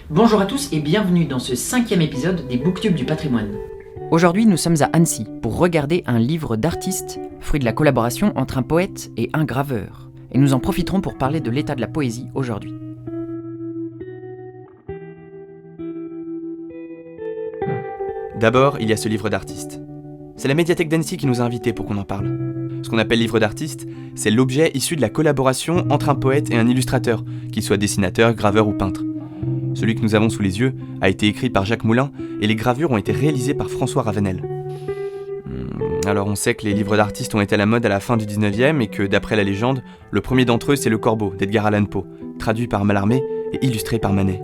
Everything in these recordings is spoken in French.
Bonjour à tous et bienvenue dans ce 5e épisode des Booktubes du patrimoine. Aujourd'hui, nous sommes à Annecy pour regarder un livre d'artiste, fruit de la collaboration entre un poète et un graveur. Et nous en profiterons pour parler de l'état de la poésie aujourd'hui. D'abord, il y a ce livre d'artiste. C'est la médiathèque d'Annecy qui nous a invités pour qu'on en parle. Ce qu'on appelle livre d'artiste, c'est l'objet issu de la collaboration entre un poète et un illustrateur, qu'il soit dessinateur, graveur ou peintre. Celui que nous avons sous les yeux a été écrit par Jacques Moulin et les gravures ont été réalisées par François Ravenel. Alors on sait que les livres d'artistes ont été à la mode à la fin du 19e et que d'après la légende, le premier d'entre eux c'est Le Corbeau d'Edgar Allan Poe, traduit par Mallarmé et illustré par Manet.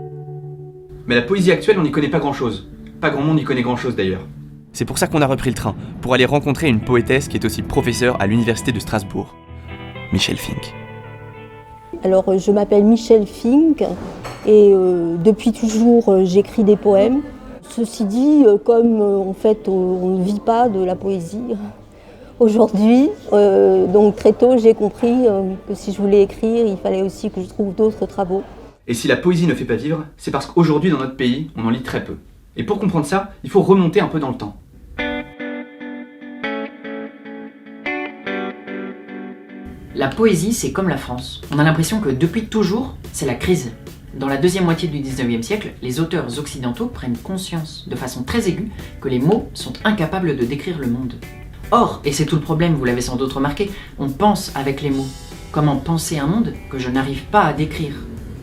Mais la poésie actuelle, on n'y connaît pas grand-chose. Pas grand monde n'y connaît grand-chose d'ailleurs. C'est pour ça qu'on a repris le train, pour aller rencontrer une poétesse qui est aussi professeure à l'université de Strasbourg, Michel Fink. Alors, je m'appelle Michel Fink et depuis toujours, j'écris des poèmes. Ceci dit, comme en fait, on ne vit pas de la poésie aujourd'hui, donc très tôt, j'ai compris que si je voulais écrire, il fallait aussi que je trouve d'autres travaux. Et si la poésie ne fait pas vivre, c'est parce qu'aujourd'hui dans notre pays, on en lit très peu. Et pour comprendre ça, il faut remonter un peu dans le temps. La poésie, c'est comme la France. On a l'impression que depuis toujours, c'est la crise. Dans la deuxième moitié du 19e siècle, les auteurs occidentaux prennent conscience, de façon très aiguë, que les mots sont incapables de décrire le monde. Or, et c'est tout le problème, vous l'avez sans doute remarqué, on pense avec les mots. Comment penser un monde que je n'arrive pas à décrire ?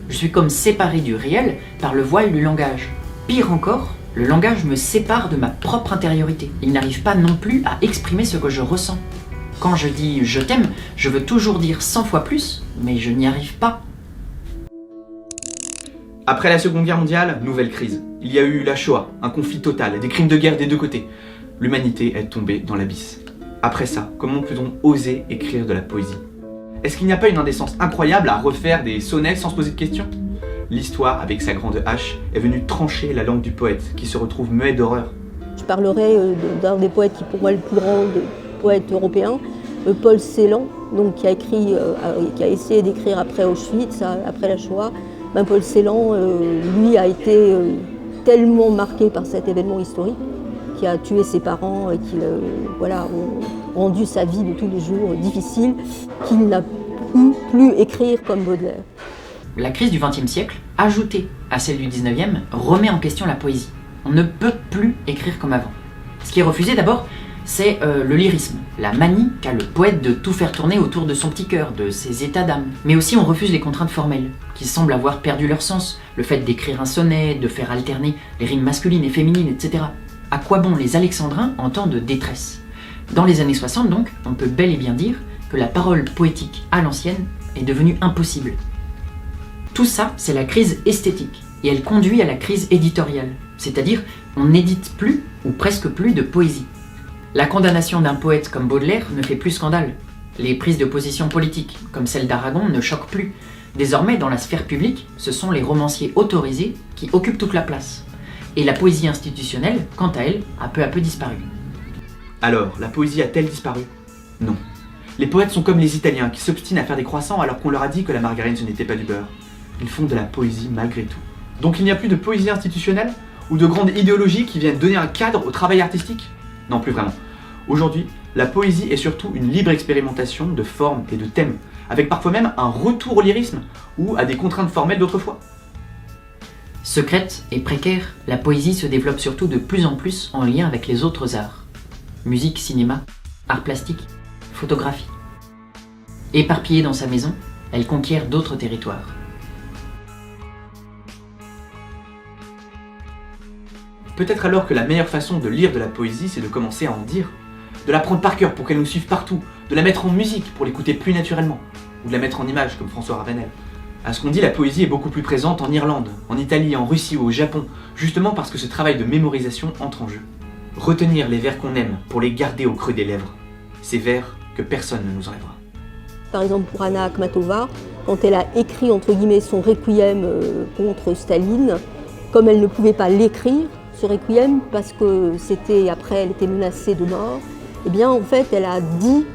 Je suis comme séparé du réel par le voile du langage. Pire encore, le langage me sépare de ma propre intériorité. Il n'arrive pas non plus à exprimer ce que je ressens. Quand je dis « je t'aime », je veux toujours dire 100 fois plus, mais je n'y arrive pas. Après la Seconde Guerre mondiale, nouvelle crise. Il y a eu la Shoah, un conflit total, des crimes de guerre des deux côtés. L'humanité est tombée dans l'abysse. Après ça, comment peut-on oser écrire de la poésie ? Est-ce qu'il n'y a pas une indécence incroyable à refaire des sonnets sans se poser de questions ? L'histoire, avec sa grande hache, est venue trancher la langue du poète, qui se retrouve muet d'horreur. Je parlerai d'un des poètes qui, pour moi, est le plus grand poète européen, Paul Celan, donc, qui a essayé d'écrire après Auschwitz, après la Shoah. Paul Celan, lui, a été tellement marqué par cet événement historique, qui a tué ses parents et qui a rendu sa vie de tous les jours difficile, qu'il n'a plus écrire comme Baudelaire. La crise du XXe siècle, ajoutée à celle du XIXe, remet en question la poésie. On ne peut plus écrire comme avant. Ce qui est refusé d'abord, c'est le lyrisme, la manie qu'a le poète de tout faire tourner autour de son petit cœur, de ses états d'âme. Mais aussi on refuse les contraintes formelles, qui semblent avoir perdu leur sens, le fait d'écrire un sonnet, de faire alterner les rimes masculines et féminines, etc. À quoi bon les alexandrins en temps de détresse ? Dans les années 60 donc, on peut bel et bien dire que la parole poétique à l'ancienne est devenue impossible. Tout ça, c'est la crise esthétique, et elle conduit à la crise éditoriale, c'est-à-dire on n'édite plus, ou presque plus, de poésie. La condamnation d'un poète comme Baudelaire ne fait plus scandale. Les prises de position politiques, comme celle d'Aragon, ne choquent plus. Désormais, dans la sphère publique, ce sont les romanciers autorisés qui occupent toute la place. Et la poésie institutionnelle, quant à elle, a peu à peu disparu. Alors, la poésie a-t-elle disparu ? Non. Les poètes sont comme les Italiens qui s'obstinent à faire des croissants alors qu'on leur a dit que la margarine ce n'était pas du beurre. Ils font de la poésie malgré tout. Donc il n'y a plus de poésie institutionnelle ? Ou de grandes idéologies qui viennent donner un cadre au travail artistique ? Non, plus vraiment. Aujourd'hui, la poésie est surtout une libre expérimentation de formes et de thèmes, avec parfois même un retour au lyrisme ou à des contraintes formelles d'autrefois. Secrète et précaire, la poésie se développe surtout de plus en plus en lien avec les autres arts. Musique, cinéma, art plastique, photographie. Éparpillée dans sa maison, elle conquiert d'autres territoires. Peut-être alors que la meilleure façon de lire de la poésie, c'est de commencer à en dire. De la prendre par cœur pour qu'elle nous suive partout, de la mettre en musique pour l'écouter plus naturellement, ou de la mettre en image comme François Ravenel. À ce qu'on dit, la poésie est beaucoup plus présente en Irlande, en Italie, en Russie ou au Japon, justement parce que ce travail de mémorisation entre en jeu. Retenir les vers qu'on aime pour les garder au creux des lèvres. Ces vers que personne ne nous enlèvera. Par exemple, pour Anna Akhmatova, quand elle a écrit entre guillemets son requiem contre Staline, comme elle ne pouvait pas l'écrire, ce requiem, parce que elle était menacée de mort, eh bien en fait elle a dit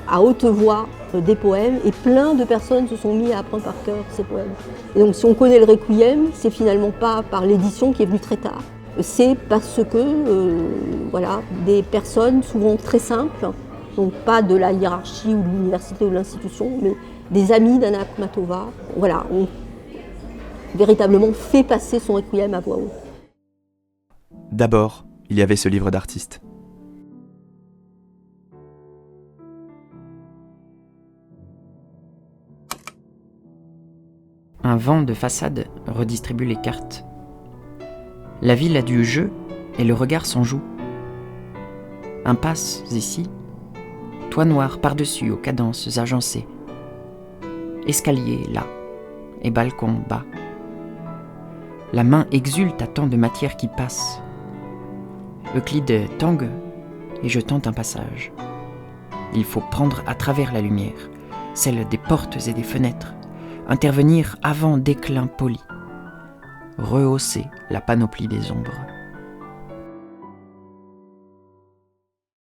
à haute voix des poèmes et plein de personnes se sont mis à apprendre par cœur ces poèmes. Et donc si on connaît le Requiem, c'est finalement pas par l'édition qui est venue très tard. C'est parce que des personnes souvent très simples, donc pas de la hiérarchie ou de l'université ou de l'institution, mais des amis d'Anna Akhmatova, ont véritablement fait passer son Requiem à voix haute. D'abord, il y avait ce livre d'artiste. Un vent de façade redistribue les cartes. La ville a du jeu et le regard s'en joue. Impasse ici, toit noir par-dessus aux cadences agencées. Escalier là et balcon bas. La main exulte à tant de matière qui passe. Euclide tangue et je tente un passage. Il faut prendre à travers la lumière, celle des portes et des fenêtres, intervenir avant déclin poli, rehausser la panoplie des ombres.